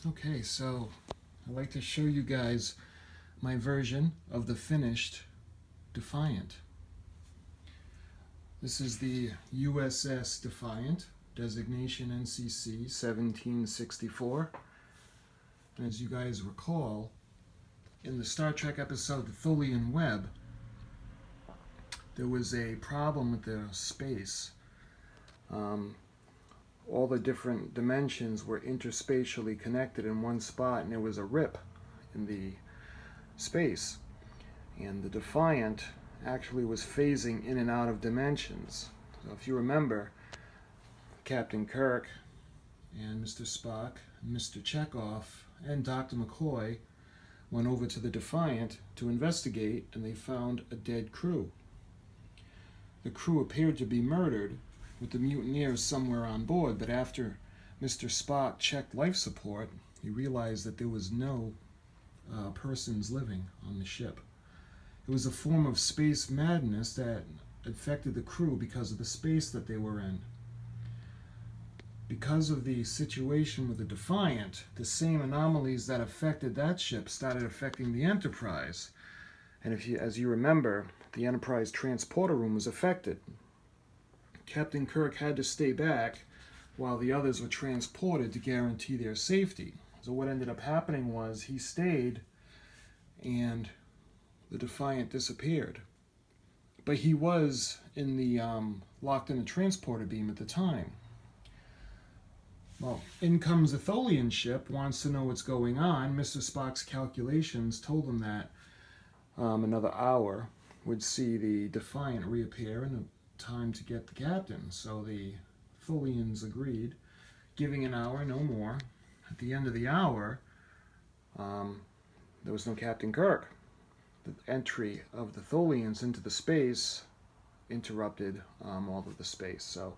Okay, so I'd like to show you guys my version of the finished Defiant. This is the USS Defiant, designation NCC-1764. And as you guys recall, in the Star Trek episode The Tholian Web, there was a problem with the space. All the different dimensions were interspatially connected in one spot, and there was a rip in the space. And the Defiant actually was phasing in and out of dimensions. So if you remember, Captain Kirk and Mr. Spock, Mr. Chekhov, and Dr. McCoy went over to the Defiant to investigate, and they found a dead crew. The crew appeared to be murdered, with the mutineers somewhere on board, but after Mr. Spock checked life support, he realized that there was no persons living on the ship. It was a form of space madness that affected the crew because of the space that they were in. Because of the situation with the Defiant, the same anomalies that affected that ship started affecting the Enterprise. And as you remember, the Enterprise transporter room was affected. Captain Kirk had to stay back while the others were transported to guarantee their safety. So what ended up happening was he stayed and the Defiant disappeared. But he was in the locked in a transporter beam at the time. Well, in comes the Tholian ship, wants to know what's going on. Mr. Spock's calculations told him that another hour would see the Defiant reappear and time to get the captain. So the Tholians agreed, giving an hour, no more. At the end of the hour, there was no Captain Kirk. The entry of the Tholians into the space interrupted all of the space. So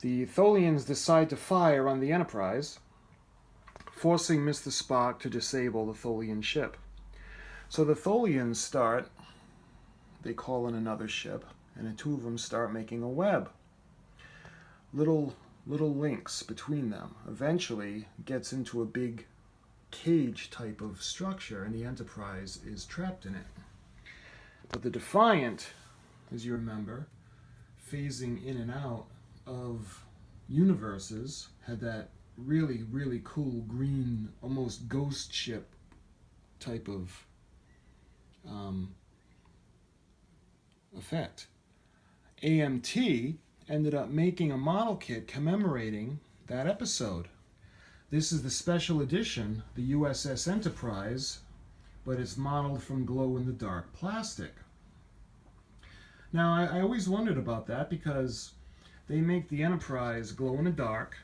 the Tholians decide to fire on the Enterprise, forcing Mr. Spock to disable the Tholian ship. So the Tholians start, they call in another ship, and the two of them start making a web. Little links between them. Eventually gets into a big cage type of structure, and the Enterprise is trapped in it. But the Defiant, as you remember, phasing in and out of universes, had that really, really cool green, almost ghost ship type of effect. AMT ended up making a model kit commemorating that episode. This is the special edition, the USS Enterprise, but it's modeled from glow-in-the-dark plastic. Now, I always wondered about that because they make the Enterprise glow-in-the-dark,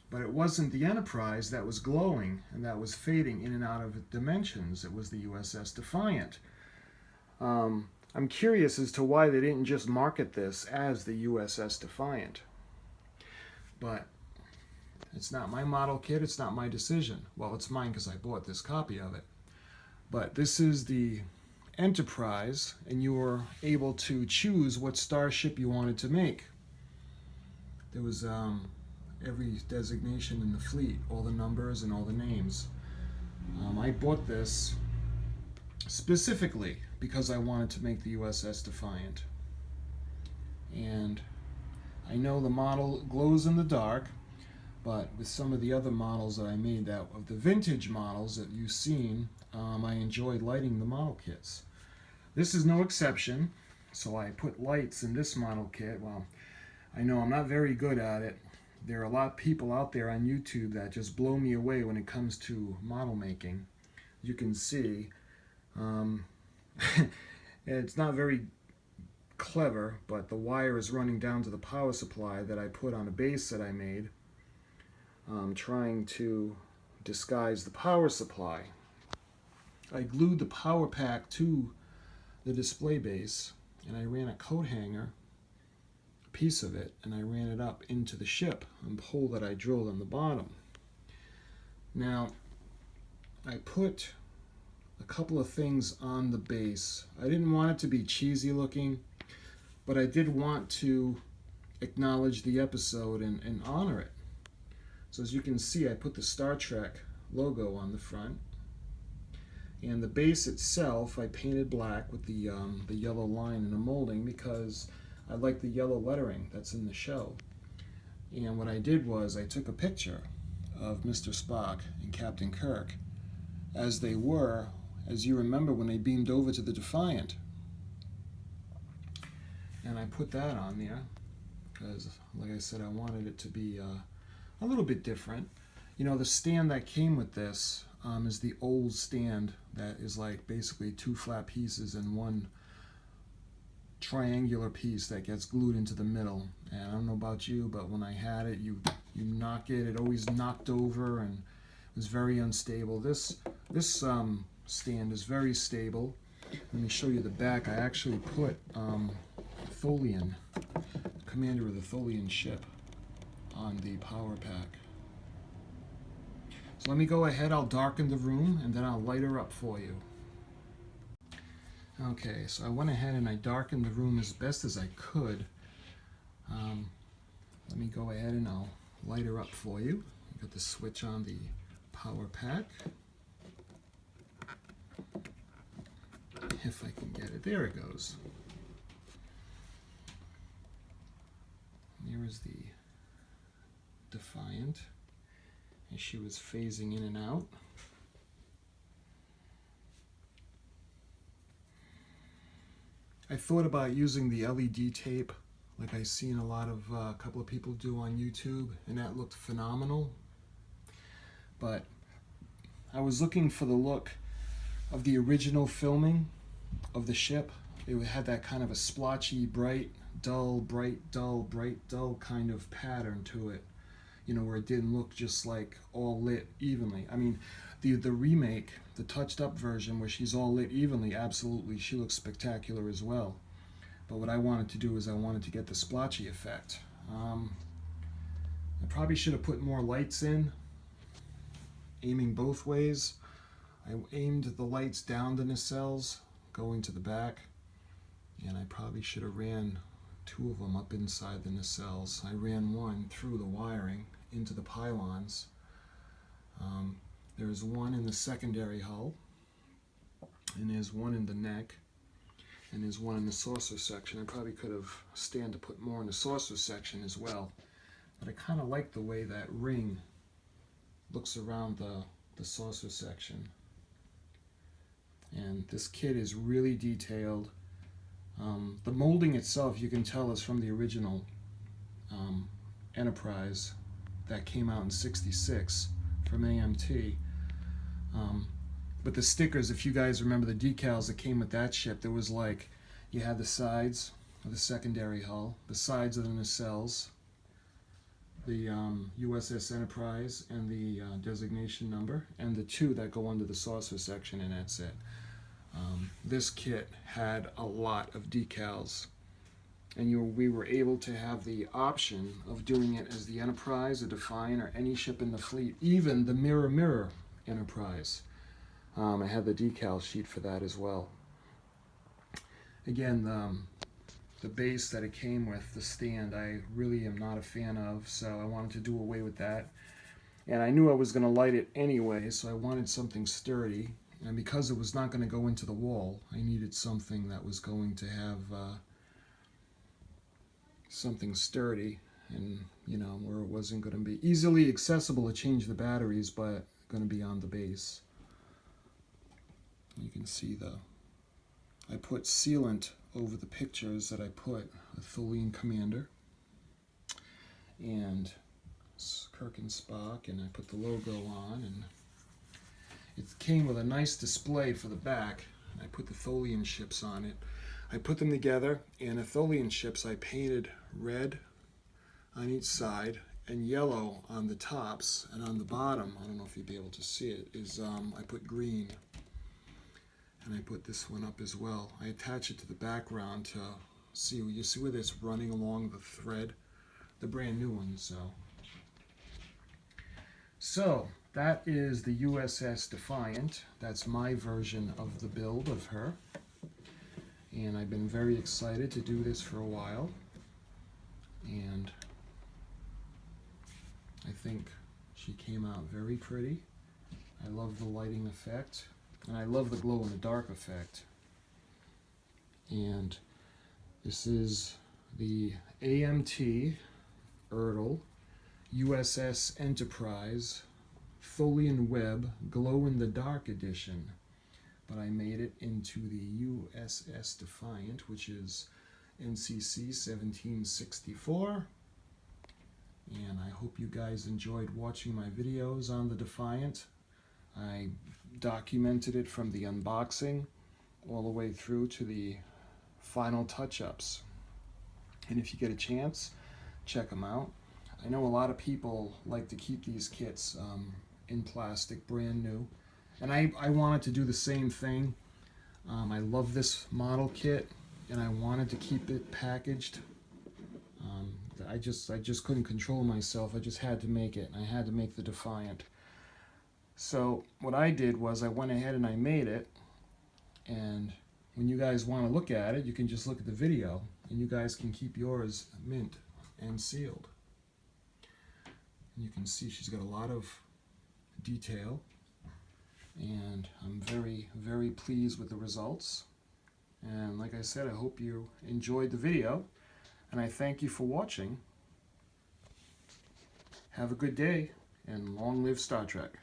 but it wasn't the Enterprise that was glowing and that was fading in and out of dimensions. It was the USS Defiant. I'm curious as to why they didn't just market this as the USS Defiant. But it's not my model kit, it's not my decision. Well, it's mine because I bought this copy of it. But this is the Enterprise, and you were able to choose what starship you wanted to make. There was every designation in the fleet, all the numbers and all the names. I bought this specifically because I wanted to make the USS Defiant. And I know the model glows in the dark, but with some of the other models that I made, that of the vintage models that you've seen, I enjoyed lighting the model kits. This is no exception, so I put lights in this model kit. Well, I know I'm not very good at it. There are a lot of people out there on YouTube that just blow me away when it comes to model making. You can see it's not very clever, but the wire is running down to the power supply that I put on a base that I made, trying to disguise the power supply. I glued the power pack to the display base, and I ran a coat hanger, a piece of it, and I ran it up into the ship, a hole that I drilled on the bottom. Now, I put a couple of things on the base. I didn't want it to be cheesy looking, but I did want to acknowledge the episode and honor it. So as you can see, I put the Star Trek logo on the front. And the base itself I painted black with the yellow line in the molding because I like the yellow lettering that's in the show. And what I did was I took a picture of Mr. Spock and Captain Kirk as they were, as you remember, when they beamed over to the Defiant. And I put that on there because, like I said, I wanted it to be a little bit different. You know, the stand that came with this is the old stand that is like basically two flat pieces and one triangular piece that gets glued into the middle. And I don't know about you, but when I had it, you knock it, it always knocked over and it was very unstable. This stand is very stable. Let me show you the back. I actually put Tholian, commander of the Tholian ship, on the power pack. So let me go ahead, I'll darken the room and then I'll light her up for you. Okay, so I went ahead and I darkened the room as best as I could. Let me go ahead and I'll light her up for you. Got the switch on the power pack. If I can get it. There it goes. Here is the Defiant as she was phasing in and out. I thought about using the LED tape like I've seen a couple of people do on YouTube, and that looked phenomenal. But I was looking for the look of the original filming of the ship. It had that kind of a splotchy, bright, dull, bright, dull, bright, dull kind of pattern to it. You know, where it didn't look just like all lit evenly. I mean, the remake, the touched up version where she's all lit evenly, absolutely, she looks spectacular as well. But what I wanted to do is I wanted to get the splotchy effect. I probably should have put more lights in, aiming both ways. I aimed the lights down the nacelles, going to the back, and I probably should have ran two of them up inside the nacelles. I ran one through the wiring into the pylons. There's one in the secondary hull, and there's one in the neck, and there's one in the saucer section. I probably could have stand to put more in the saucer section as well, but I kind of like the way that ring looks around the saucer section. And this kit is really detailed. The molding itself, you can tell, is from the original Enterprise that came out in '66 from AMT. But the stickers, if you guys remember the decals that came with that ship, there was like, you had the sides of the secondary hull, the sides of the nacelles, the USS Enterprise and the designation number, and the two that go under the saucer section, and that's it. This kit had a lot of decals, and we were able to have the option of doing it as the Enterprise, the Defiant, or any ship in the fleet, even the Mirror Enterprise. I had the decal sheet for that as well. Again, the base that it came with, the stand, I really am not a fan of, so I wanted to do away with that. And I knew I was going to light it anyway, so I wanted something sturdy. And because it was not going to go into the wall, I needed something that was going to have something sturdy, and you know, where it wasn't going to be easily accessible to change the batteries, but going to be on the base. You can see I put sealant over the pictures that I put, a Tholian commander and Kirk and Spock, and I put the logo on, and it came with a nice display for the back. I put the Tholian ships on it. I put them together, and the Tholian ships I painted red on each side and yellow on the tops, and on the bottom, I don't know if you'd be able to see it, is I put green. And I put this one up as well. I attach it to the background to see, you see where it's running along the thread, the brand new one. So that is the USS Defiant. That's my version of the build of her. And I've been very excited to do this for a while. And I think she came out very pretty. I love the lighting effect, and I love the glow-in-the-dark effect. And this is the AMT USS Enterprise Tholian Web Glow-in-the-Dark Edition. But I made it into the USS Defiant, which is NCC-1764. And I hope you guys enjoyed watching my videos on the Defiant. I documented it from the unboxing all the way through to the final touch-ups. And if you get a chance, check them out. I know a lot of people like to keep these kits in plastic, brand new. And I wanted to do the same thing. I love this model kit, and I wanted to keep it packaged. I just couldn't control myself. I just had to make it. I had to make the Defiant. So what I did was I went ahead and I made it. And when you guys want to look at it, you can just look at the video, and you guys can keep yours mint and sealed. And you can see she's got a lot of detail, and I'm very, very pleased with the results. And like I said, I hope you enjoyed the video, and I thank you for watching. Have a good day, and long live Star Trek.